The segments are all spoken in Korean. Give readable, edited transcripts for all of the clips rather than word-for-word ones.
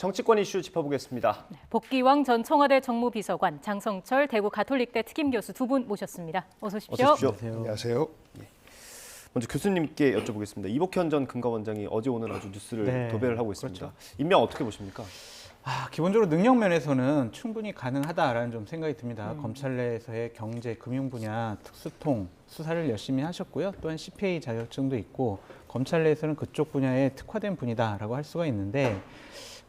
정치권 이슈 짚어보겠습니다. 복귀왕 전 청와대 정무비서관, 장성철 대구 가톨릭대 특임교수 두 분 모셨습니다. 어서 오십시오. 어서 오십시오. 안녕하세요. 먼저 교수님께 여쭤보겠습니다. 이복현 전 금감원장이 어제 오늘 아주 뉴스를 도배를 하고 있습니다. 그렇죠. 임명 어떻게 보십니까? 기본적으로 능력 면에서는 충분히 가능하다라는 좀 생각이 듭니다. 검찰 내에서의 경제, 금융 분야 특수통 수사를 열심히 하셨고요. 또한 CPA 자격증도 있고 검찰 내에서는 그쪽 분야에 특화된 분이다라고 할 수가 있는데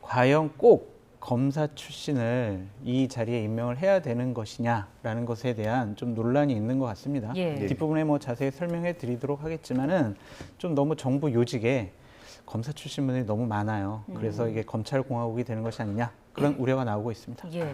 과연 꼭 검사 출신을 이 자리에 임명을 해야 되는 것이냐라는 것에 대한 좀 논란이 있는 것 같습니다. 예. 뒷부분에 뭐 자세히 설명해 드리도록 하겠지만은 좀 너무 정부 요직에 검사 출신 분들이 너무 많아요. 그래서 이게 검찰공화국이 되는 것이 아니냐 그런 우려가 나오고 있습니다. 예.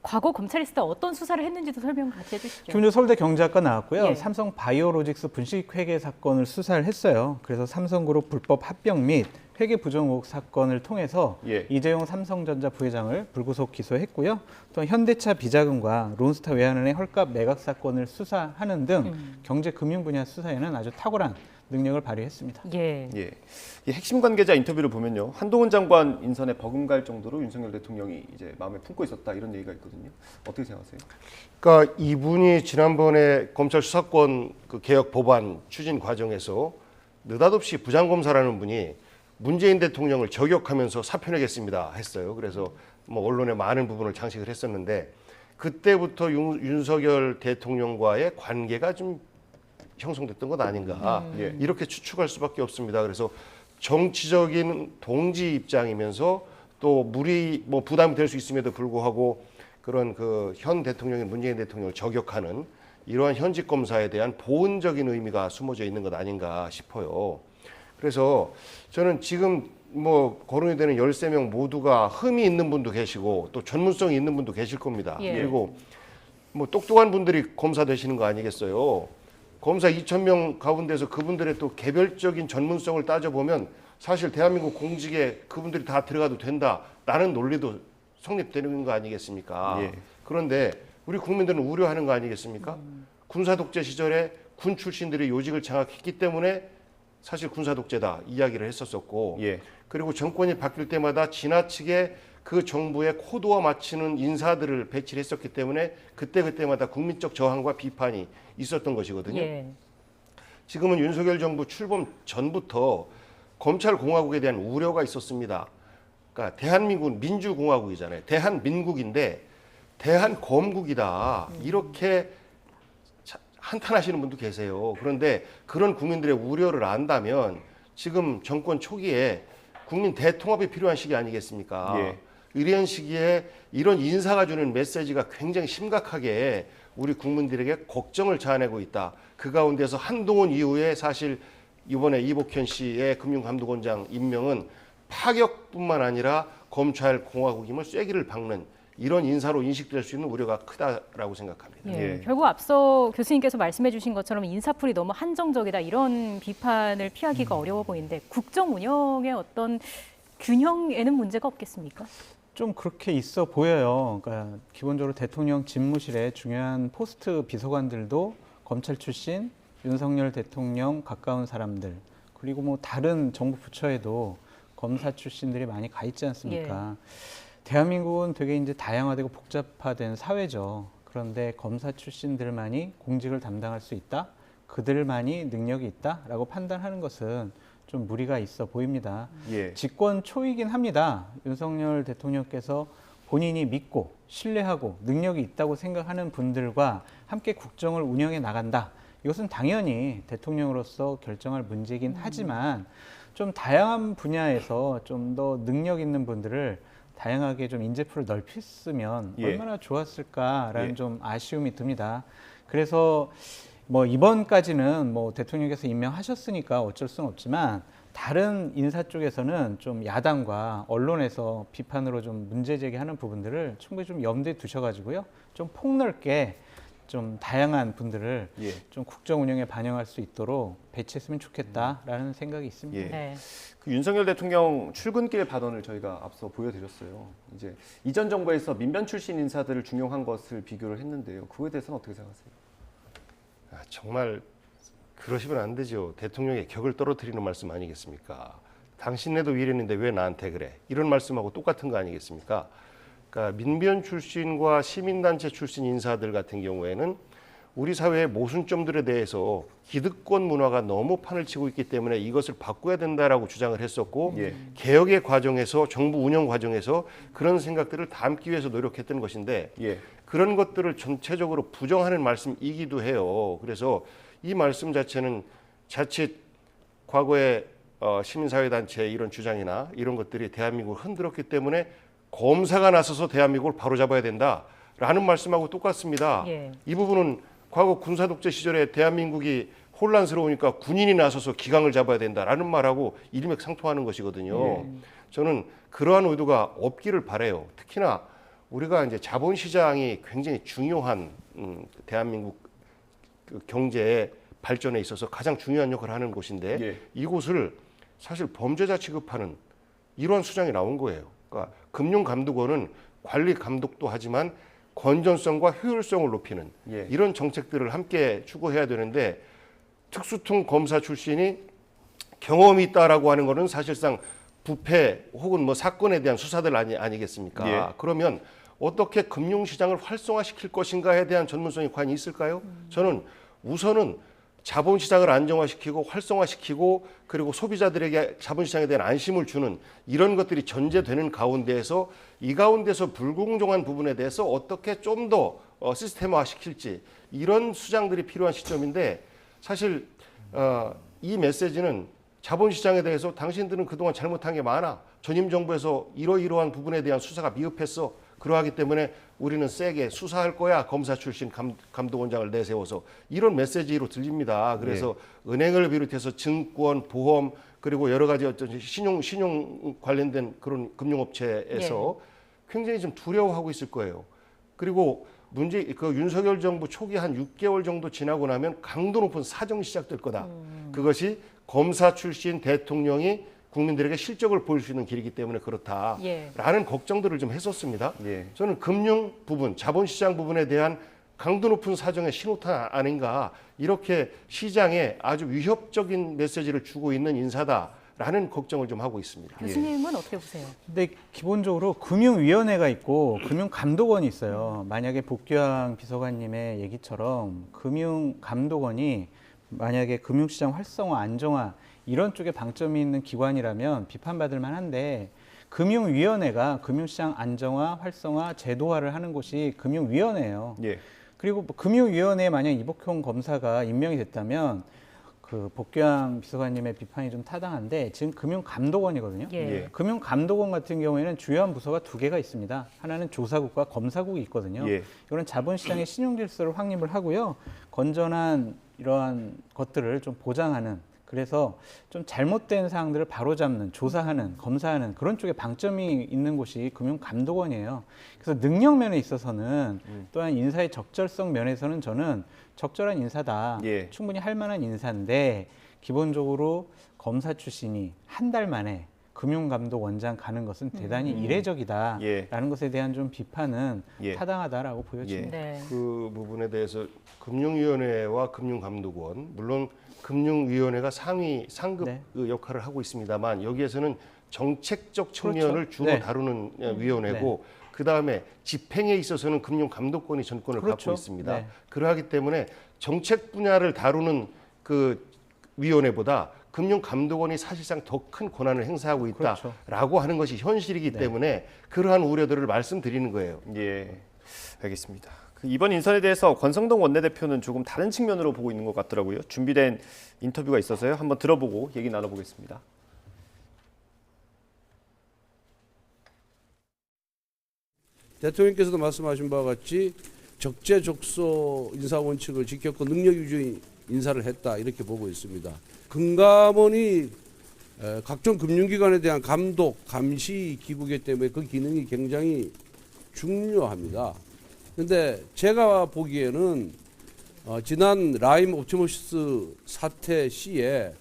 과거 검찰 있을 때 어떤 수사를 했는지도 설명 같이 해주시죠. 기본적으로 서울대 경제학과 나왔고요. 예. 삼성 바이오로직스 분식회계 사건을 수사를 했어요. 그래서 삼성그룹 불법 합병 및 회계 부정 의혹 사건을 통해서 예. 이재용 삼성전자 부회장을 불구속 기소했고요. 또 현대차 비자금과 론스타 외환은행 헐값 매각 사건을 수사하는 등 경제 금융 분야 수사에는 아주 탁월한 능력을 발휘했습니다. 예. 예. 이 핵심 관계자 인터뷰를 보면요, 한동훈 장관 인선에 버금갈 정도로 윤석열 대통령이 이제 마음에 품고 있었다 이런 얘기가 있거든요. 어떻게 생각하세요? 그러니까 이분이 지난번에 검찰 수사권 그 개혁 법안 추진 과정에서 느닷없이 부장검사라는 분이 문재인 대통령을 저격하면서 사표 내겠습니다 했어요. 그래서 뭐 언론에 많은 부분을 장식을 했었는데 그때부터 윤석열 대통령과의 관계가 좀 형성됐던 것 아닌가 예. 이렇게 추측할 수밖에 없습니다. 그래서 정치적인 동지 입장이면서 또 무리 뭐 부담이 될 수 있음에도 불구하고 그런 그 현 대통령인 문재인 대통령을 저격하는 이러한 현직 검사에 대한 보은적인 의미가 숨어져 있는 것 아닌가 싶어요. 그래서 저는 지금 뭐 거론이 되는 13명 모두가 흠이 있는 분도 계시고 또 전문성이 있는 분도 계실 겁니다. 예. 그리고 뭐 똑똑한 분들이 검사 되시는 거 아니겠어요? 검사 2,000명 가운데서 그분들의 또 개별적인 전문성을 따져보면 사실 대한민국 공직에 그분들이 다 들어가도 된다라는 논리도 성립되는 거 아니겠습니까? 예. 그런데 우리 국민들은 우려하는 거 아니겠습니까? 군사 독재 시절에 군 출신들이 요직을 장악했기 때문에 사실 군사 독재다 이야기를 했었었고 예. 그리고 정권이 바뀔 때마다 지나치게 그 정부의 코드와 맞추는 인사들을 배치를 했었기 때문에 그때마다 국민적 저항과 비판이 있었던 것이거든요. 예. 지금은 윤석열 정부 출범 전부터 검찰공화국에 대한 우려가 있었습니다. 그러니까 대한민국은 민주공화국이잖아요. 대한민국인데 대한검국이다. 이렇게 한탄하시는 분도 계세요. 그런데 그런 국민들의 우려를 안다면 지금 정권 초기에 국민 대통합이 필요한 시기 아니겠습니까? 예. 이런 시기에 이런 인사가 주는 메시지가 굉장히 심각하게 우리 국민들에게 걱정을 자아내고 있다. 그 가운데서 한동훈 이후에 사실 이번에 이복현 씨의 금융감독원장 임명은 파격뿐만 아니라 검찰 공화국임을 쐐기를 박는 이런 인사로 인식될 수 있는 우려가 크다라고 생각합니다. 예. 예. 결국 앞서 교수님께서 말씀해 주신 것처럼 인사풀이 너무 한정적이다 이런 비판을 피하기가 어려워 보이는데 국정 운영의 어떤 균형에는 문제가 없겠습니까? 좀 그렇게 있어 보여요. 그러니까 기본적으로 대통령 집무실에 중요한 포스트 비서관들도 검찰 출신, 윤석열 대통령 가까운 사람들, 그리고 뭐 다른 정부 부처에도 검사 출신들이 많이 가 있지 않습니까? 대한민국은 되게 이제 다양화되고 복잡화된 사회죠. 그런데 검사 출신들만이 공직을 담당할 수 있다? 그들만이 능력이 있다라고 판단하는 것은 좀 무리가 있어 보입니다. 예. 집권 초이긴 합니다. 윤석열 대통령께서 본인이 믿고 신뢰하고 능력이 있다고 생각하는 분들과 함께 국정을 운영해 나간다. 이것은 당연히 대통령으로서 결정할 문제이긴 하지만 좀 다양한 분야에서 좀 더 능력 있는 분들을 다양하게 좀 인재풀을 넓혔으면 예. 얼마나 좋았을까라는 예. 좀 아쉬움이 듭니다. 그래서 뭐 이번까지는 뭐 대통령께서 임명하셨으니까 어쩔 수는 없지만 다른 인사 쪽에서는 좀 야당과 언론에서 비판으로 좀 문제 제기하는 부분들을 충분히 좀 염두에 두셔가지고요, 좀 폭넓게 좀 다양한 분들을 예. 좀 국정 운영에 반영할 수 있도록 배치했으면 좋겠다라는 생각이 있습니다. 예. 네. 그 윤석열 대통령 출근길 발언을 저희가 앞서 보여드렸어요. 이제 이전 정부에서 민변 출신 인사들을 중용한 것을 비교를 했는데요. 그거에 대해서는 어떻게 생각하세요? 정말 그러시면 안 되죠. 대통령의 격을 떨어뜨리는 말씀 아니겠습니까? 당신네도 이랬는데 왜 나한테 그래? 이런 말씀하고 똑같은 거 아니겠습니까? 그러니까 민변 출신과 시민단체 출신 인사들 같은 경우에는 우리 사회의 모순점들에 대해서 기득권 문화가 너무 판을 치고 있기 때문에 이것을 바꿔야 된다라고 주장을 했었고 예. 개혁의 과정에서 정부 운영 과정에서 그런 생각들을 담기 위해서 노력했던 것인데 예. 그런 것들을 전체적으로 부정하는 말씀이기도 해요. 그래서 이 말씀 자체는 자칫 과거에 시민사회단체의 이런 주장이나 이런 것들이 대한민국을 흔들었기 때문에 검사가 나서서 대한민국을 바로잡아야 된다라는 말씀하고 똑같습니다. 예. 이 부분은 과거 군사독재 시절에 대한민국이 혼란스러우니까 군인이 나서서 기강을 잡아야 된다라는 말하고 일맥상통하는 것이거든요. 저는 그러한 의도가 없기를 바라요. 특히나 우리가 이제 자본시장이 굉장히 중요한 대한민국 그 경제의 발전에 있어서 가장 중요한 역할을 하는 곳인데 예. 이곳을 사실 범죄자 취급하는 이런 수장이 나온 거예요. 그러니까 금융감독원은 관리 감독도 하지만 건전성과 효율성을 높이는 예. 이런 정책들을 함께 추구해야 되는데 특수통 검사 출신이 경험이 있다라고 하는 것은 사실상 부패 혹은 뭐 사건에 대한 수사들 아니겠습니까? 예. 그러면 어떻게 금융시장을 활성화시킬 것인가에 대한 전문성이 과연 있을까요? 저는 우선은 자본시장을 안정화시키고 활성화시키고 그리고 소비자들에게 자본시장에 대한 안심을 주는 이런 것들이 전제되는 가운데에서 이 가운데서 불공정한 부분에 대해서 어떻게 좀 더 시스템화시킬지 이런 수장들이 필요한 시점인데 사실 이 메시지는 자본시장에 대해서 당신들은 그동안 잘못한 게 많아. 전임 정부에서 이러이러한 부분에 대한 수사가 미흡했어. 그러하기 때문에 우리는 세게 수사할 거야. 검사 출신 감독원장을 내세워서 이런 메시지로 들립니다. 그래서 은행을 비롯해서 증권, 보험 그리고 여러 가지 어떤 신용 관련된 그런 금융업체에서 굉장히 좀 두려워하고 있을 거예요. 그리고 그 윤석열 정부 초기 한 6개월 정도 지나고 나면 강도 높은 사정이 시작될 거다. 그것이 검사 출신 대통령이 국민들에게 실적을 보일 수 있는 길이기 때문에 그렇다라는 걱정들을 좀 했었습니다. 예. 저는 금융 부분, 자본시장 부분에 대한 강도 높은 사정의 신호탄 아닌가 이렇게 시장에 아주 위협적인 메시지를 주고 있는 인사다라는 걱정을 좀 하고 있습니다. 교수님은 어떻게 보세요? 근데 기본적으로 금융위원회가 있고 금융감독원이 있어요. 만약에 복귀왕 비서관님의 얘기처럼 금융감독원이 만약에 금융시장 활성화, 안정화 이런 쪽에 방점이 있는 기관이라면 비판받을 만한데 금융위원회가 금융시장 안정화, 활성화, 제도화를 하는 곳이 금융위원회예요. 예. 그리고 금융위원회에 만약 이복형 검사가 임명이 됐다면 그 복귀왕 비서관님의 비판이 좀 타당한데 지금 금융감독원이거든요. 예. 금융감독원 같은 경우에는 주요한 부서가 두 개가 있습니다. 하나는 조사국과 검사국이 있거든요. 예. 이거는 자본시장의 신용질서를 확립을 하고요. 건전한 이러한 것들을 좀 보장하는 그래서 좀 잘못된 사항들을 바로잡는, 조사하는, 검사하는 그런 쪽에 방점이 있는 곳이 금융감독원이에요. 그래서 능력 면에 있어서는 또한 인사의 적절성 면에서는 저는 적절한 인사다. 예. 충분히 할 만한 인사인데 기본적으로 검사 출신이 한 달 만에 금융감독원장 가는 것은 대단히 이례적이다라는 예. 것에 대한 좀 비판은 예. 타당하다라고 보여집니다. 네. 그 부분에 대해서 금융위원회와 금융감독원 물론 금융위원회가 상급 네. 그 역할을 하고 있습니다만 여기에서는 정책적 측면을 그렇죠. 주로 네. 다루는 위원회고 그 다음에 집행에 있어서는 금융감독권이 전권을 그렇죠. 갖고 있습니다. 네. 그러하기 때문에 정책 분야를 다루는 그 위원회보다 금융감독원이 사실상 더 큰 권한을 행사하고 있다라고 그렇죠. 하는 것이 현실이기 네. 때문에 그러한 우려들을 말씀드리는 거예요. 예, 알겠습니다. 그 이번 인선에 대해서 권성동 원내대표는 조금 다른 측면으로 보고 있는 것 같더라고요. 준비된 인터뷰가 있어서요. 한번 들어보고 얘기 나눠보겠습니다. 대통령께서도 말씀하신 바와 같이 적재적소 인사 원칙을 지켰고 능력 유지 인사를 했다 이렇게 보고 있습니다. 금감원이 각종 금융기관에 대한 감독, 감시 기구이기 때문에 그 기능이 굉장히 중요합니다. 그런데 제가 보기에는 지난 라임 옵티머스 사태 시에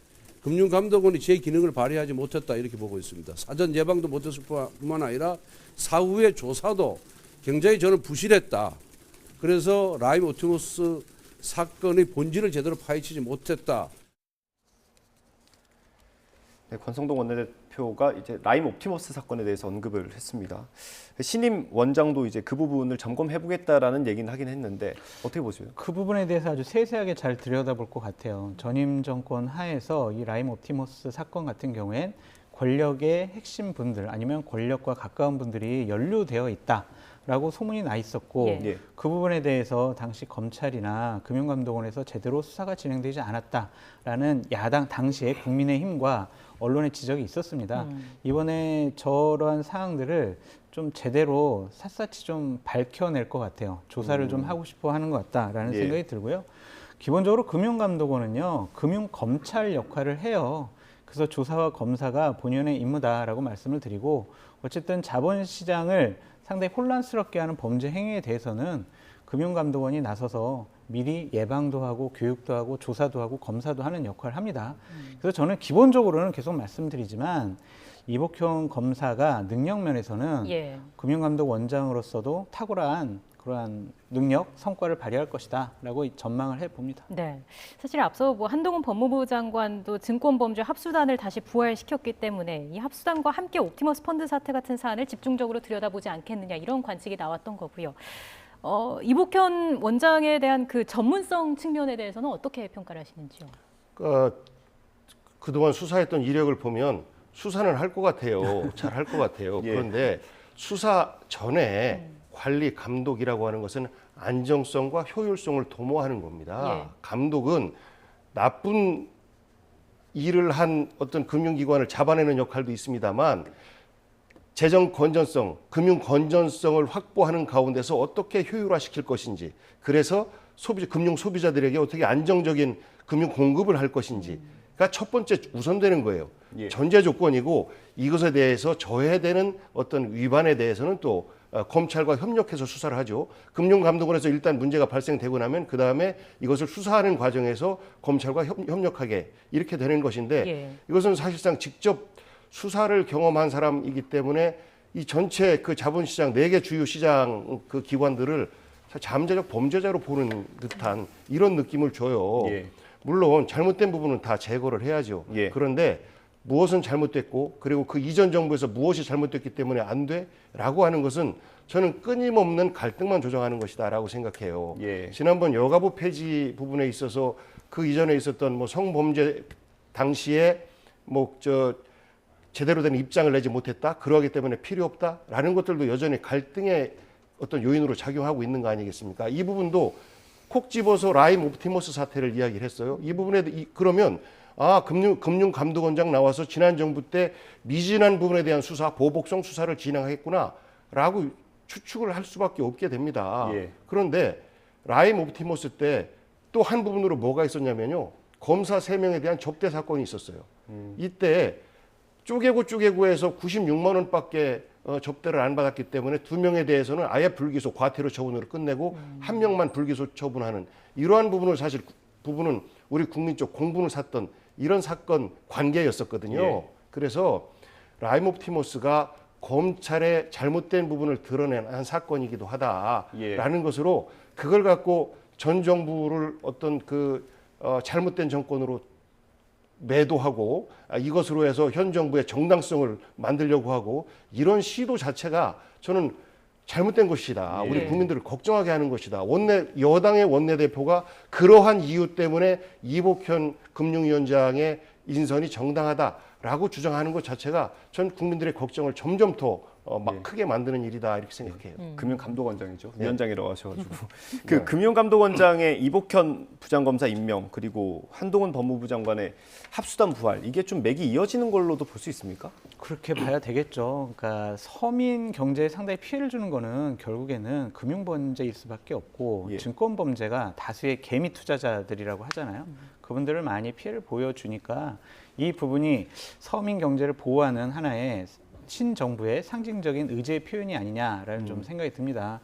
금융감독원이 제 기능을 발휘하지 못했다 이렇게 보고 있습니다. 사전 예방도 못했을 뿐만 아니라 사후의 조사도 굉장히 저는 부실했다. 그래서 라임 옵티머스 사건의 본질을 제대로 파헤치지 못했다. 네, 권성동 원내대표 대표가 이제 라임 옵티머스 사건에 대해서 언급을 했습니다. 신임 원장도 이제 그 부분을 점검해보겠다라는 얘기는 하긴 했는데 어떻게 보세요? 그 부분에 대해서 아주 세세하게 잘 들여다볼 것 같아요. 전임 정권 하에서 이 라임 옵티머스 사건 같은 경우엔 권력의 핵심 분들 아니면 권력과 가까운 분들이 연루되어 있다라고 소문이 나 있었고 예. 그 부분에 대해서 당시 검찰이나 금융감독원에서 제대로 수사가 진행되지 않았다라는 야당 당시의 국민의힘과 언론의 지적이 있었습니다. 이번에 저러한 사항들을 좀 제대로 샅샅이 좀 밝혀낼 것 같아요. 조사를 좀 하고 싶어 하는 것 같다라는 예. 생각이 들고요. 기본적으로 금융감독원은요, 금융검찰 역할을 해요. 그래서 조사와 검사가 본연의 임무다라고 말씀을 드리고 어쨌든 자본시장을 상당히 혼란스럽게 하는 범죄 행위에 대해서는 금융감독원이 나서서 미리 예방도 하고 교육도 하고 조사도 하고 검사도 하는 역할을 합니다. 그래서 저는 기본적으로는 계속 말씀드리지만 이복형 검사가 능력 면에서는 예. 금융감독 원장으로서도 탁월한 그러한 능력, 성과를 발휘할 것이다라고 전망을 해봅니다. 네, 사실 앞서 뭐 한동훈 법무부 장관도 증권범죄 합수단을 다시 부활시켰기 때문에 이 합수단과 함께 옵티머스 펀드 사태 같은 사안을 집중적으로 들여다보지 않겠느냐 이런 관측이 나왔던 거고요. 이복현 원장에 대한 그 전문성 측면에 대해서는 어떻게 평가를 하시는지요? 그동안 수사했던 이력을 보면 수사는 할 것 같아요. 잘 할 것 같아요. 예. 그런데 수사 전에 관리 감독이라고 하는 것은 안정성과 효율성을 도모하는 겁니다. 예. 감독은 나쁜 일을 한 어떤 금융기관을 잡아내는 역할도 있습니다만 재정 건전성, 금융 건전성을 확보하는 가운데서 어떻게 효율화시킬 것인지, 그래서 금융 소비자들에게 어떻게 안정적인 금융 공급을 할 것인지가 첫 번째 우선되는 거예요. 예. 전제 조건이고 이것에 대해서 저해되는 어떤 위반에 대해서는 또 검찰과 협력해서 수사를 하죠. 금융감독원에서 일단 문제가 발생되고 나면 그 다음에 이것을 수사하는 과정에서 검찰과 협력하게 이렇게 되는 것인데 예. 이것은 사실상 직접 수사를 경험한 사람이기 때문에 이 전체 그 자본시장 4개 주요 시장 그 기관들을 잠재적 범죄자로 보는 듯한 이런 느낌을 줘요. 예. 물론 잘못된 부분은 다 제거를 해야죠. 예. 그런데 무엇은 잘못됐고 그리고 그 이전 정부에서 무엇이 잘못됐기 때문에 안 돼라고 하는 것은 저는 끊임없는 갈등만 조장하는 것이다라고 생각해요. 예. 지난번 여가부 폐지 부분에 있어서 그 이전에 있었던 뭐 성범죄 당시에 제대로 된 입장을 내지 못했다. 그러기 때문에 필요 없다라는 것들도 여전히 갈등의 어떤 요인으로 작용하고 있는 거 아니겠습니까? 이 부분도 콕 집어서 라임 옵티머스 사태를 이야기를 했어요. 이 부분에 그러면 금융감독원장 나와서 지난 정부 때 미진한 부분에 대한 수사, 보복성 수사를 진행하겠구나라고 추측을 할 수밖에 없게 됩니다. 예. 그런데 라임 옵티머스 때 또 한 부분으로 뭐가 있었냐면요. 검사 3명에 대한 접대 사건이 있었어요. 이때 쪼개고에서 96만 원밖에 접대를 안 받았기 때문에 2명에 대해서는 아예 불기소, 과태료 처분으로 끝내고 1명만 불기소 처분하는 이러한 부분은 우리 국민 쪽 공분을 샀던 이런 사건 관계였었거든요. 예. 그래서 라임 옵티머스가 검찰의 잘못된 부분을 드러낸 한 사건이기도 하다라는 예. 것으로 그걸 갖고 전 정부를 어떤 잘못된 정권으로 매도하고 이것으로 해서 현 정부의 정당성을 만들려고 하고 이런 시도 자체가 저는 잘못된 것이다. 예. 우리 국민들을 걱정하게 하는 것이다. 여당의 원내대표가 그러한 이유 때문에 이복현 금융위원장의 인선이 정당하다라고 주장하는 것 자체가 전 국민들의 걱정을 점점 더 예. 크게 만드는 일이다 이렇게 생각해요. 금융감독원장이죠. 네. 위원장이라고 하셔가지고 그 금융감독원장의 이복현 부장검사 임명 그리고 한동훈 법무부 장관의 합수단 부활 이게 좀 맥이 이어지는 걸로도 볼 수 있습니까? 그렇게 봐야 되겠죠. 그러니까 서민 경제에 상당히 피해를 주는 거는 결국에는 금융범죄일 수밖에 없고 예. 증권범죄가 다수의 개미 투자자들이라고 하잖아요. 그분들을 많이 피해를 보여주니까 이 부분이 서민 경제를 보호하는 하나의 신정부의 상징적인 의지의 표현이 아니냐라는 좀 생각이 듭니다.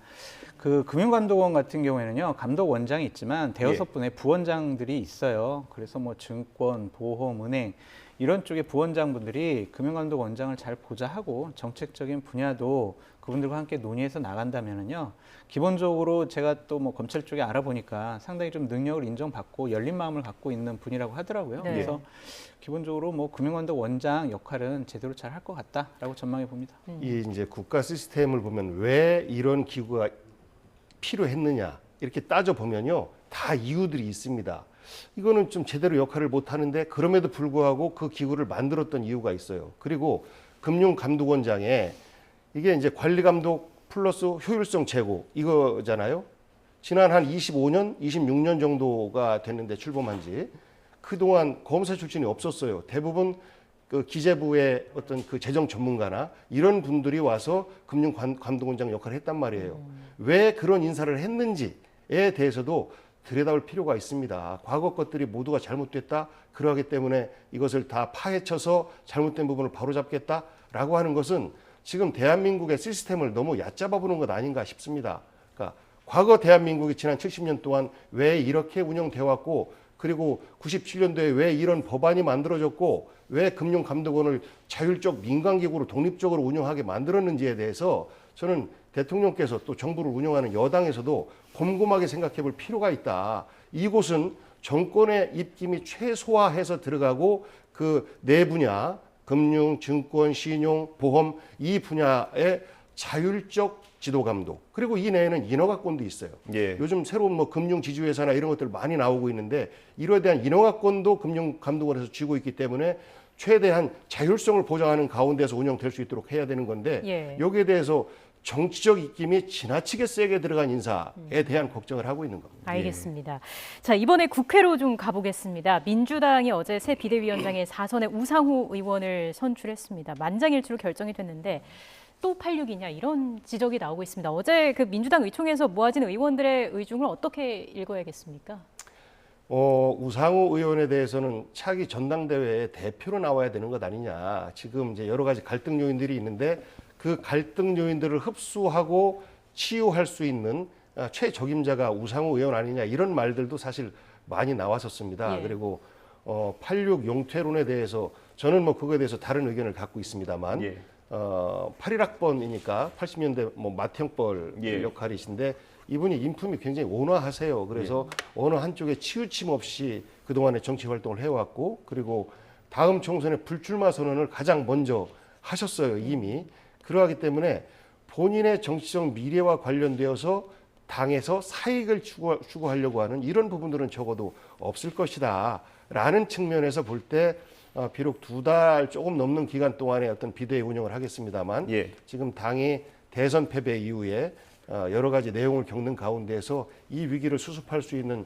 그 금융감독원 같은 경우에는요, 감독원장이 있지만 대여섯 분의 부원장들이 있어요. 그래서 뭐 증권, 보험, 은행 이런 쪽의 부원장분들이 금융감독원장을 잘 보좌 하고 정책적인 분야도 그분들과 함께 논의해서 나간다면은요, 기본적으로 제가 또 뭐 검찰 쪽에 알아보니까 상당히 좀 능력을 인정받고 열린 마음을 갖고 있는 분이라고 하더라고요. 네. 그래서 기본적으로 뭐 금융감독원장 역할은 제대로 잘 할 것 같다라고 전망해 봅니다. 이 이제 국가 시스템을 보면 왜 이런 기구가 필요했느냐 이렇게 따져 보면요, 다 이유들이 있습니다. 이거는 좀 제대로 역할을 못 하는데 그럼에도 불구하고 그 기구를 만들었던 이유가 있어요. 그리고 금융감독원장에 이게 이제 관리감독 플러스 효율성 제고 이거잖아요. 지난 한 25년, 26년 정도가 됐는데 출범한 지 그동안 검사 출신이 없었어요. 대부분 그 기재부의 어떤 그 재정 전문가나 이런 분들이 와서 금융감독원장 역할을 했단 말이에요. 왜 그런 인사를 했는지에 대해서도 들여다볼 필요가 있습니다. 과거 것들이 모두가 잘못됐다. 그러기 때문에 이것을 다 파헤쳐서 잘못된 부분을 바로잡겠다라고 하는 것은 지금 대한민국의 시스템을 너무 얕잡아 보는 것 아닌가 싶습니다. 그러니까 과거 대한민국이 지난 70년 동안 왜 이렇게 운영돼 왔고, 그리고 97년도에 왜 이런 법안이 만들어졌고, 왜 금융감독원을 자율적 민간기구로 독립적으로 운영하게 만들었는지에 대해서 저는 대통령께서 또 정부를 운영하는 여당에서도 곰곰하게 생각해 볼 필요가 있다. 이곳은 정권의 입김이 최소화해서 들어가고 그 네 분야, 금융, 증권, 신용, 보험 이 분야의 자율적 지도 감독, 그리고 이 내에는 인허가권도 있어요. 예. 요즘 새로운 뭐 금융 지주회사나 이런 것들 많이 나오고 있는데 이로에 대한 인허가권도 금융감독원에서 쥐고 있기 때문에 최대한 자율성을 보장하는 가운데서 운영될 수 있도록 해야 되는 건데 예. 여기에 대해서 정치적 입김이 지나치게 세게 들어간 인사에 대한 걱정을 하고 있는 겁니다. 알겠습니다. 자, 이번에 국회로 좀 가보겠습니다. 민주당이 어제 새 비대위원장에 4선의 우상호 의원을 선출했습니다. 만장일치로 결정이 됐는데 또 86이냐 이런 지적이 나오고 있습니다. 어제 그 민주당 의총에서 모아진 의원들의 의중을 어떻게 읽어야겠습니까? 우상호 의원에 대해서는 차기 전당대회에 대표로 나와야 되는 것 아니냐. 지금 이제 여러 가지 갈등 요인들이 있는데 그 갈등 요인들을 흡수하고 치유할 수 있는 최적임자가 우상호 의원 아니냐 이런 말들도 사실 많이 나왔었습니다. 예. 그리고 86 용퇴론에 대해서 저는 뭐 그거에 대해서 다른 의견을 갖고 있습니다만 예. 81학번이니까 80년대 뭐 맏형벌 예. 역할이신데 이분이 인품이 굉장히 온화하세요. 그래서 어느 한쪽에 치우침 없이 그동안에 정치 활동을 해왔고, 그리고 다음 총선에 불출마 선언을 가장 먼저 하셨어요, 이미. 그러하기 때문에 본인의 정치적 미래와 관련되어서 당에서 사익을 추구하려고 하는 이런 부분들은 적어도 없을 것이다 라는 측면에서 볼 때 비록 2달 조금 넘는 기간 동안에 어떤 비대위 운영을 하겠습니다만 예. 지금 당이 대선 패배 이후에 여러 가지 내용을 겪는 가운데서 이 위기를 수습할 수 있는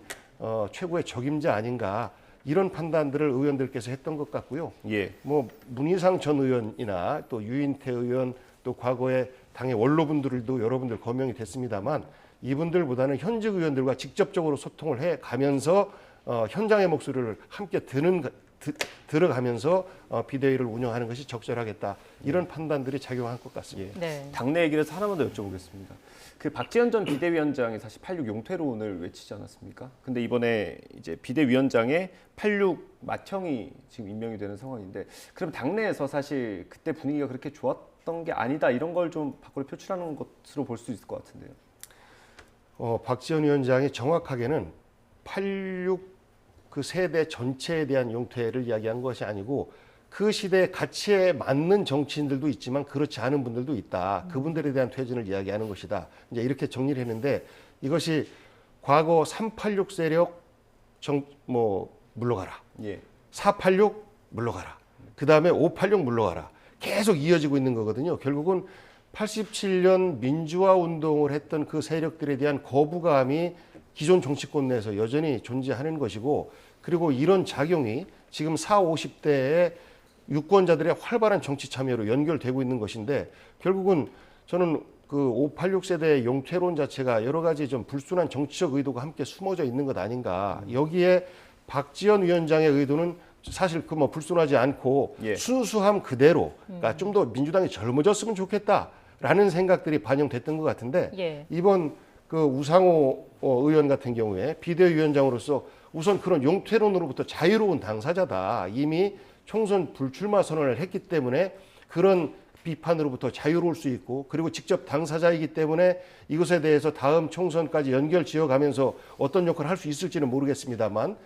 최고의 적임자 아닌가 이런 판단들을 의원들께서 했던 것 같고요. 예. 뭐 문희상 전 의원이나 또 유인태 의원 또 과거에 당의 원로분들도 여러분들 거명이 됐습니다만 이분들보다는 현직 의원들과 직접적으로 소통을 해 가면서 현장의 목소리를 함께 들어가면서 비대위를 운영하는 것이 적절하겠다 이런 판단들이 작용한 것 같습니다. 네. 당내 얘기를 해서 하나만 더 여쭤보겠습니다. 그 박지원 전 비대위원장이 사실 86 용퇴론을 외치지 않았습니까? 근데 이번에 이제 비대위원장에 86 맏형이 지금 임명이 되는 상황인데, 그럼 당내에서 사실 그때 분위기가 그렇게 좋았던 게 아니다 이런 걸 좀 밖으로 표출하는 것으로 볼 수 있을 것 같은데요. 박지원 위원장이 정확하게는 86 그 세대 전체에 대한 용퇴를 이야기한 것이 아니고 그 시대의 가치에 맞는 정치인들도 있지만 그렇지 않은 분들도 있다. 그분들에 대한 퇴진을 이야기하는 것이다. 이제 이렇게 정리를 했는데 이것이 과거 386 세력 물러가라. 예. 486 물러가라. 그 다음에 586 물러가라. 계속 이어지고 있는 거거든요. 결국은 87년 민주화 운동을 했던 그 세력들에 대한 거부감이 기존 정치권 내에서 여전히 존재하는 것이고, 그리고 이런 작용이 지금 40, 50대의 유권자들의 활발한 정치 참여로 연결되고 있는 것인데, 결국은 저는 그 586 세대의 용퇴론 자체가 여러 가지 좀 불순한 정치적 의도가 함께 숨어져 있는 것 아닌가. 여기에 박지원 위원장의 의도는 사실 그 뭐 불순하지 않고 예. 순수함 그대로, 그러니까 좀 더 민주당이 젊어졌으면 좋겠다라는 생각들이 반영됐던 것 같은데 예. 이번 그 우상호 의원 같은 경우에 비대위원장으로서 우선 그런 용퇴론으로부터 자유로운 당사자다. 이미 총선 불출마 선언을 했기 때문에 그런 비판으로부터 자유로울 수 있고, 그리고 직접 당사자이기 때문에 이것에 대해서 다음 총선까지 연결 지어가면서 어떤 역할을 할 수 있을지는 모르겠습니다만,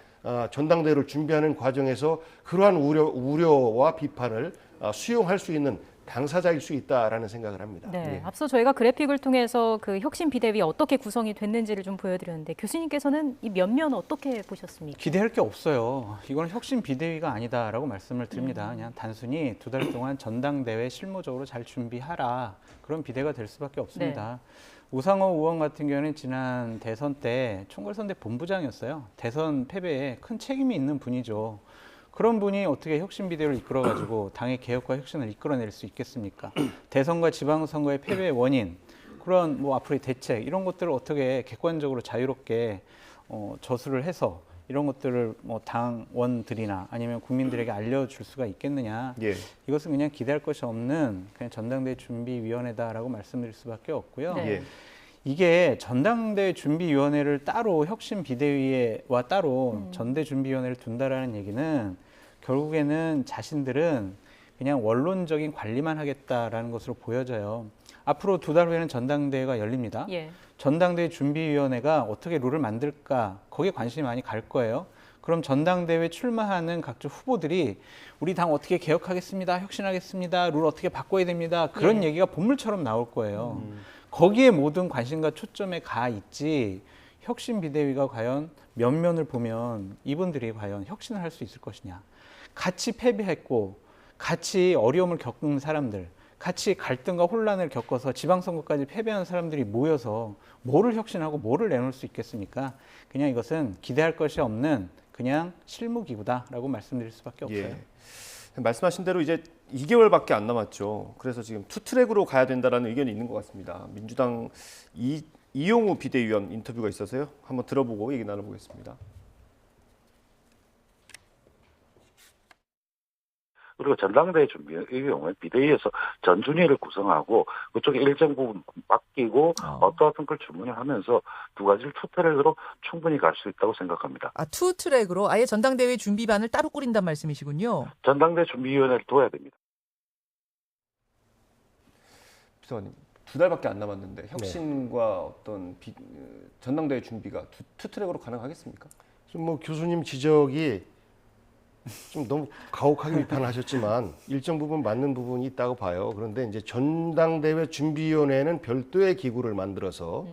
전당대회를 준비하는 과정에서 그러한 우려와 비판을 수용할 수 있는 당사자일 수 있다라는 생각을 합니다. 네, 예. 앞서 저희가 그래픽을 통해서 그 혁신 비대위 어떻게 구성이 됐는지를 좀 보여드렸는데 교수님께서는 이 면면 어떻게 보셨습니까? 기대할 게 없어요. 이건 혁신 비대위가 아니다라고 말씀을 드립니다. 그냥 단순히 2달 동안 전당대회 실무적으로 잘 준비하라. 그런 비대가 될 수밖에 없습니다. 우상호 의원 같은 경우는 지난 대선 때 총괄선대 본부장이었어요. 대선 패배에 큰 책임이 있는 분이죠. 그런 분이 어떻게 혁신 비대위를 이끌어가지고 당의 개혁과 혁신을 이끌어낼 수 있겠습니까? 대선과 지방선거의 패배의 원인, 그런 뭐 앞으로의 대책 이런 것들을 어떻게 객관적으로 자유롭게 저술을 해서 이런 것들을 뭐 당원들이나 아니면 국민들에게 알려줄 수가 있겠느냐? 예. 이것은 그냥 기대할 것이 없는 그냥 전당대회 준비위원회다라고 말씀드릴 수밖에 없고요. 네. 예. 이게 전당대회 준비위원회를 따로 혁신 비대위와 따로 전대준비위원회를 둔다라는 얘기는 결국에는 자신들은 그냥 원론적인 관리만 하겠다라는 것으로 보여져요. 앞으로 2달 후에는 전당대회가 열립니다. 예. 전당대회 준비위원회가 어떻게 룰을 만들까 거기에 관심이 많이 갈 거예요. 그럼 전당대회 출마하는 각종 후보들이 우리 당 어떻게 개혁하겠습니다, 혁신하겠습니다, 룰 어떻게 바꿔야 됩니다. 그런 예. 얘기가 본물처럼 나올 거예요. 거기에 모든 관심과 초점에 가 있지 혁신 비대위가 과연 면면을 보면 이분들이 과연 혁신을 할 수 있을 것이냐. 같이 패배했고 같이 어려움을 겪은 사람들, 같이 갈등과 혼란을 겪어서 지방선거까지 패배한 사람들이 모여서 뭐를 혁신하고 뭐를 내놓을 수 있겠습니까? 그냥 이것은 기대할 것이 없는 그냥 실무기구다라고 말씀드릴 수밖에 없어요. 예. 말씀하신 대로 이제 2개월밖에 안 남았죠. 그래서 지금 투트랙으로 가야 된다라는 의견이 있는 것 같습니다. 민주당 이용우 비대위원 인터뷰가 있어서요. 한번 들어보고 얘기 나눠보겠습니다. 그리고 전당대회 준비의 경우에 비대위에서 전준위를 구성하고 그쪽에 일정 부분 맡기고 어떠한 걸 주문하면서 두 가지를 투트랙으로 충분히 갈 수 있다고 생각합니다. 투 트랙으로 아예 전당대회 준비반을 따로 꾸린단 말씀이시군요. 전당대회 준비위원회를 둬야 됩니다. 비서관님, 2달밖에 안 남았는데 혁신과 어떤 전당대회 준비가 투트랙으로 가능하겠습니까? 좀 뭐 교수님 지적이 좀 너무 가혹하게 비판하셨지만 일정 부분 맞는 부분이 있다고 봐요. 그런데 이제 전당대회 준비위원회는 별도의 기구를 만들어서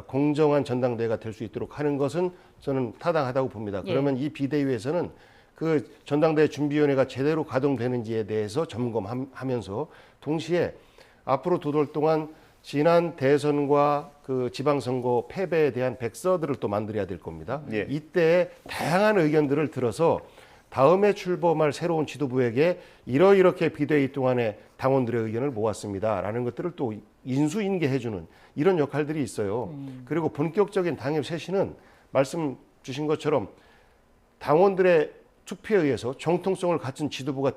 공정한 전당대회가 될 수 있도록 하는 것은 저는 타당하다고 봅니다. 그러면 이 비대위에서는 그 전당대회 준비위원회가 제대로 가동되는지에 대해서 점검하면서 동시에 앞으로 2달 동안 지난 대선과 그 지방선거 패배에 대한 백서들을 또 만들어야 될 겁니다. 예. 이때 다양한 의견들을 들어서 다음에 출범할 새로운 지도부에게 이렇게 비대위 동안에 당원들의 의견을 모았습니다라는 것들을 또 인수인계해주는 이런 역할들이 있어요. 그리고 본격적인 당협 쇄신은 말씀 주신 것처럼 당원들의 투표에 의해서 정통성을 갖춘 지도부가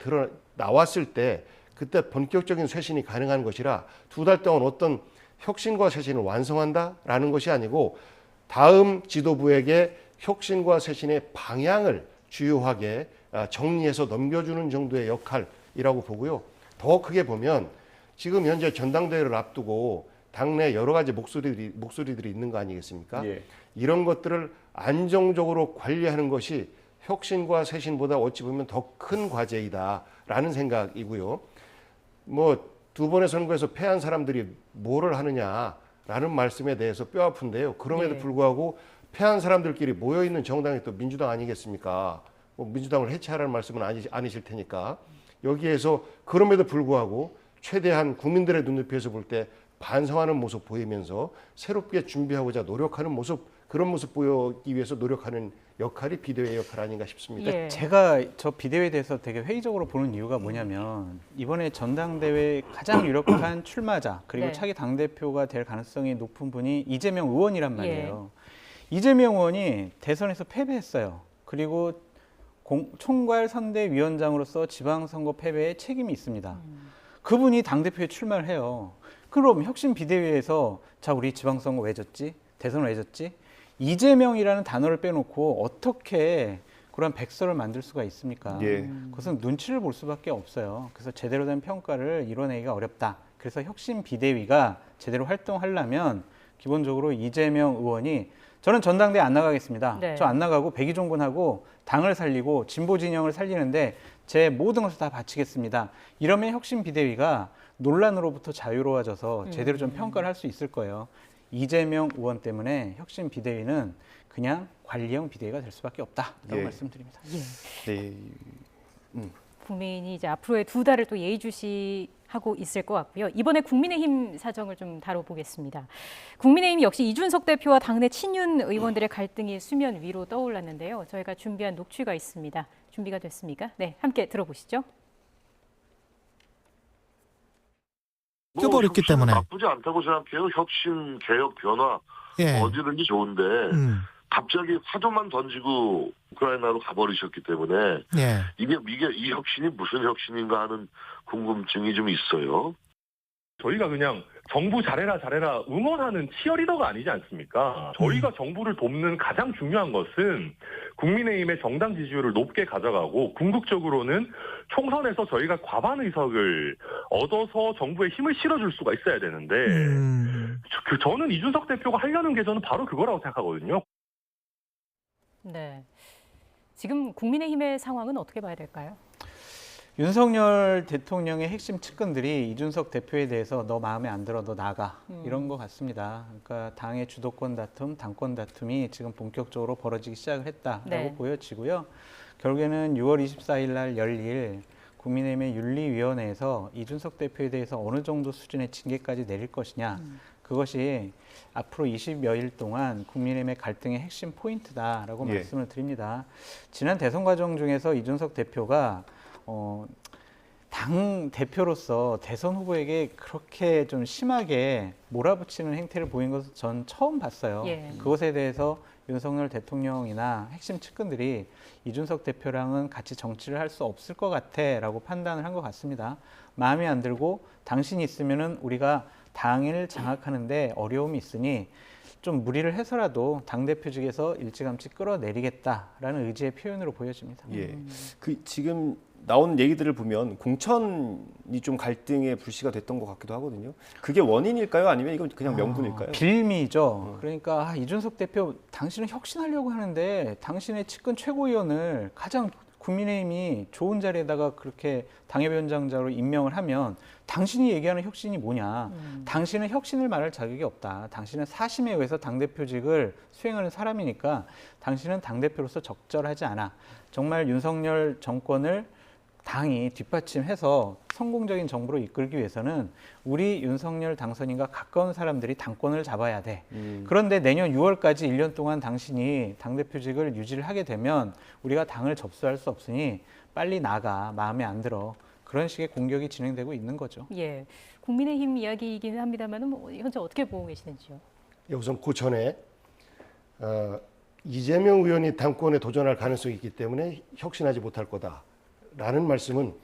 나왔을 때 그때 본격적인 쇄신이 가능한 것이라 2달 동안 어떤 혁신과 쇄신을 완성한다라는 것이 아니고 다음 지도부에게 혁신과 쇄신의 방향을 주요하게 정리해서 넘겨주는 정도의 역할이라고 보고요. 더 크게 보면 지금 현재 전당대회를 앞두고 당내 여러 가지 목소리들이 있는 거 아니겠습니까? 예. 이런 것들을 안정적으로 관리하는 것이 혁신과 쇄신보다 어찌 보면 더 큰 과제이다라는 생각이고요. 뭐 2번의 선거에서 패한 사람들이 뭐를 하느냐라는 말씀에 대해서 뼈 아픈데요. 그럼에도 불구하고 패한 사람들끼리 모여있는 정당이 또 민주당 아니겠습니까? 뭐 민주당을 해체하라는 말씀은 아니실 테니까 여기에서 그럼에도 불구하고 최대한 국민들의 눈높이에서 볼 때 반성하는 모습 보이면서 새롭게 준비하고자 노력하는 모습, 그런 모습 보이기 위해서 노력하는 역할이 비대위의 역할 아닌가 싶습니다. 예. 제가 저 비대위에 대해서 되게 회의적으로 보는 이유가 뭐냐면 이번에 전당대회 가장 유력한 출마자 그리고 네. 차기 당대표가 될 가능성이 높은 분이 이재명 의원이란 말이에요. 이재명 의원이 대선에서 패배했어요. 그리고 총괄선대위원장으로서 지방선거 패배에 책임이 있습니다. 그분이 당대표에 출마를 해요. 그럼 혁신 비대위에서 자 우리 지방선거 왜 졌지? 대선을 왜 졌지? 이재명이라는 단어를 빼놓고 어떻게 그런 백서를 만들 수가 있습니까? 예. 그것은 눈치를 볼 수밖에 없어요. 그래서 제대로 된 평가를 이뤄내기가 어렵다. 그래서 혁신 비대위가 제대로 활동하려면 기본적으로 이재명 의원이 저는 전당대회 안 나가겠습니다. 네. 저 안 나가고 백의종군하고 당을 살리고 진보 진영을 살리는데 제 모든 것을 다 바치겠습니다. 이러면 혁신 비대위가 논란으로부터 자유로워져서 제대로 좀 평가를 할 수 있을 거예요. 이재명 의원 때문에 혁신 비대위는 그냥 관리형 비대위가 될 수밖에 없다라고 예. 말씀드립니다. 예. 네. 국민이 이제 앞으로의 2달을 또 예의주시하고 있을 것 같고요. 이번에 국민의힘 사정을 좀 다뤄보겠습니다. 국민의힘 역시 이준석 대표와 당내 친윤 의원들의 갈등이 수면 위로 떠올랐는데요. 저희가 준비한 녹취가 있습니다. 준비가 됐습니까? 네, 함께 들어보시죠. 껴버렸기 때문에. 나쁘지 않다고 생각해요. 혁신, 개혁, 변화 예. 어디든지 좋은데 갑자기 화두만 던지고 우크라이나로 가버리셨기 때문에 예. 이게 이 혁신이 무슨 혁신인가 하는 궁금증이 좀 있어요. 저희가 그냥 정부 잘해라 응원하는 치어리더가 아니지 않습니까? 저희가 정부를 돕는 가장 중요한 것은 국민의힘의 정당 지지율을 높게 가져가고 궁극적으로는 총선에서 저희가 과반 의석을 얻어서 정부에 힘을 실어줄 수가 있어야 되는데 저는 이준석 대표가 하려는 게 저는 바로 그거라고 생각하거든요. 네. 지금 국민의힘의 상황은 어떻게 봐야 될까요? 윤석열 대통령의 핵심 측근들이 이준석 대표에 대해서 너 마음에 안 들어, 너 나가 이런 것 같습니다. 그러니까 당의 주도권 다툼, 당권 다툼이 지금 본격적으로 벌어지기 시작을 했다라고 네. 보여지고요. 결국에는 6월 24일 날 열릴 국민의힘의 윤리위원회에서 이준석 대표에 대해서 어느 정도 수준의 징계까지 내릴 것이냐. 그것이 앞으로 20여일 동안 국민의힘의 갈등의 핵심 포인트다라고 예. 말씀을 드립니다. 지난 대선 과정 중에서 이준석 대표가 당 대표로서 대선 후보에게 그렇게 좀 심하게 몰아붙이는 행태를 보인 것을 전 처음 봤어요. 예. 그것에 대해서 윤석열 대통령이나 핵심 측근들이 이준석 대표랑은 같이 정치를 할 수 없을 것 같아라고 판단을 한 것 같습니다. 마음에 안 들고 당신이 있으면은 우리가 당을 장악하는데 어려움이 있으니 좀 무리를 해서라도 당대표직에서 일찌감치 끌어내리겠다라는 의지의 표현으로 보여집니다. 예. 그 지금 나온 얘기들을 보면 공천이 좀 갈등의 불씨가 됐던 것 같기도 하거든요. 그게 원인일까요? 아니면 이건 그냥 명분일까요? 빌미죠. 그러니까 이준석 대표 당신은 혁신하려고 하는데 당신의 측근 최고위원을 가장 국민의힘이 좋은 자리에다가 그렇게 당협위원장자로 임명을 하면 당신이 얘기하는 혁신이 뭐냐. 당신은 혁신을 말할 자격이 없다. 당신은 사심에 의해서 당대표직을 수행하는 사람이니까 당신은 당대표로서 적절하지 않아. 정말 윤석열 정권을 당이 뒷받침해서 성공적인 정부로 이끌기 위해서는 우리 윤석열 당선인과 가까운 사람들이 당권을 잡아야 돼. 그런데 내년 6월까지 1년 동안 당신이 당대표직을 유지를 하게 되면 우리가 당을 접수할 수 없으니 빨리 나가. 마음에 안 들어. 그런 식의 공격이 진행되고 있는 거죠. 예. 국민의힘 이야기이기는 합니다만 뭐 현재 어떻게 보고 계시는지요? 예, 우선 그 전에 이재명 의원이 당권에 도전할 가능성이 있기 때문에 혁신하지 못할 거다라는 말씀은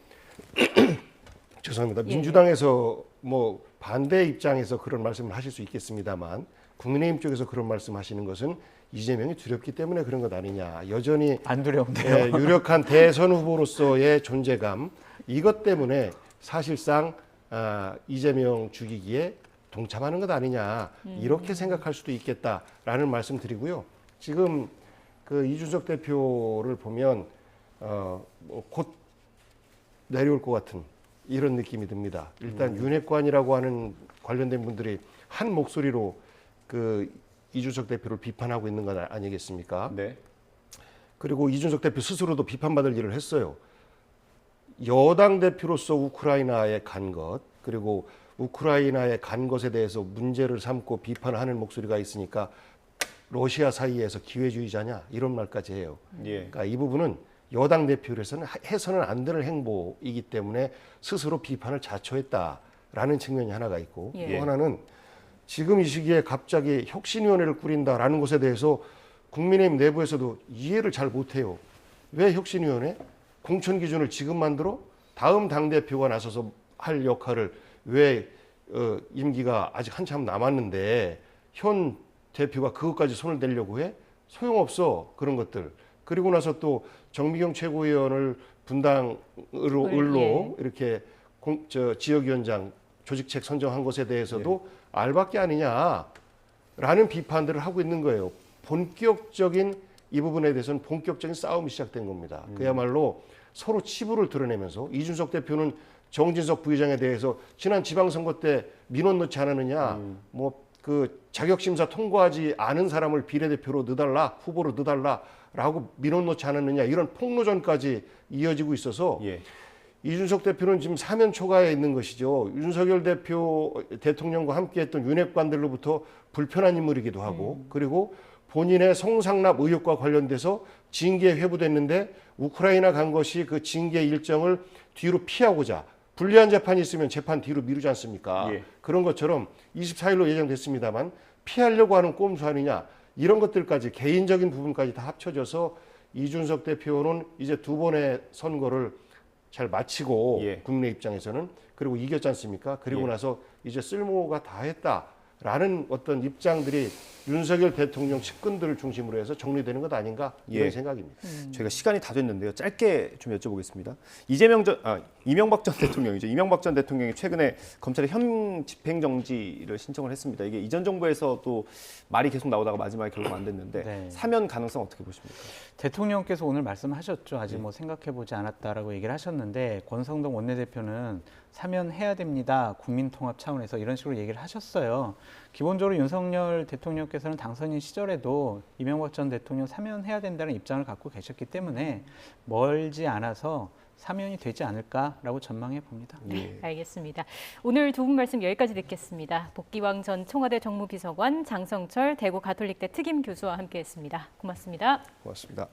죄송합니다. 예. 민주당에서 뭐 반대 입장에서 그런 말씀을 하실 수 있겠습니다만 국민의힘 쪽에서 그런 말씀하시는 것은 이재명이 두렵기 때문에 그런 것 아니냐. 여전히 안 두려운데요. 예, 유력한 대선 후보로서의 존재감 이것 때문에 사실상 이재명 죽이기에 동참하는 것 아니냐 이렇게 생각할 수도 있겠다라는 말씀 드리고요. 지금 그 이준석 대표를 보면 곧 내려올 것 같은 이런 느낌이 듭니다. 일단 윤핵관이라고 하는 관련된 분들이 한 목소리로 그 이준석 대표를 비판하고 있는 것 아니겠습니까? 네. 그리고 이준석 대표 스스로도 비판받을 일을 했어요. 여당 대표로서 우크라이나에 간 것, 그리고 우크라이나에 간 것에 대해서 문제를 삼고 비판하는 목소리가 있으니까 러시아 사이에서 기회주의자냐 이런 말까지 해요. 예. 그러니까 이 부분은 여당 대표로서는 해서는 안 되는 행보이기 때문에 스스로 비판을 자초했다라는 측면이 하나가 있고 예. 또 하나는 지금 이 시기에 갑자기 혁신위원회를 꾸린다라는 것에 대해서 국민의힘 내부에서도 이해를 잘 못해요. 왜 혁신위원회? 공천 기준을 지금 만들어? 다음 당대표가 나서서 할 역할을 왜 임기가 아직 한참 남았는데 현 대표가 그것까지 손을 대려고 해? 소용없어 그런 것들. 그리고 나서 또 정미경 최고위원을 분당으로 이렇게 지역위원장 조직책 선정한 것에 대해서도 알박기 아니냐라는 비판들을 하고 있는 거예요. 본격적인 이 부분에 대해서는 본격적인 싸움이 시작된 겁니다. 그야말로 서로 치부를 드러내면서 이준석 대표는 정진석 부의장에 대해서 지난 지방선거 때 민원 넣지 않았느냐, 뭐 그 자격심사 통과하지 않은 사람을 비례대표로 넣어달라, 후보로 넣어달라라고 민원 넣지 않았느냐 이런 폭로전까지 이어지고 있어서 이준석 대표는 지금 사면 초과에 있는 것이죠. 윤석열 대통령과 함께했던 윤핵관들로부터 불편한 인물이기도 하고 그리고 본인의 성상납 의혹과 관련돼서 징계에 회부됐는데 우크라이나 간 것이 그 징계 일정을 뒤로 피하고자 불리한 재판이 있으면 재판 뒤로 미루지 않습니까? 그런 것처럼 24일로 예정됐습니다만 피하려고 하는 꼼수 아니냐 이런 것들까지 개인적인 부분까지 다 합쳐져서 이준석 대표는 이제 두 번의 선거를 잘 마치고 국내 입장에서는 그리고 이겼지 않습니까? 그리고 나서 이제 쓸모가 다 했다라는 어떤 입장들이 윤석열 대통령 측근들을 중심으로 해서 정리되는 것 아닌가 이런 생각입니다. 저희가 시간이 다 됐는데요. 짧게 좀 여쭤보겠습니다. 이명박 전 대통령이죠. 이명박 전 대통령이 최근에 검찰에 현 집행정지를 신청을 했습니다. 이게 이전 정부에서도 말이 계속 나오다가 마지막에 결국 안 됐는데 사면 가능성 어떻게 보십니까? 대통령께서 오늘 말씀하셨죠. 아직 뭐 생각해보지 않았다라고 얘기를 하셨는데 권성동 원내대표는 사면해야 됩니다. 국민통합 차원에서 이런 식으로 얘기를 하셨어요. 기본적으로 윤석열 대통령께서는 당선인 시절에도 이명박 전 대통령 사면해야 된다는 입장을 갖고 계셨기 때문에 멀지 않아서 사면이 되지 않을까라고 전망해 봅니다. 알겠습니다. 오늘 두 분 말씀 여기까지 듣겠습니다. 복기왕 전 청와대 정무비서관, 장성철 대구 가톨릭대 특임 교수와 함께했습니다. 고맙습니다. 고맙습니다.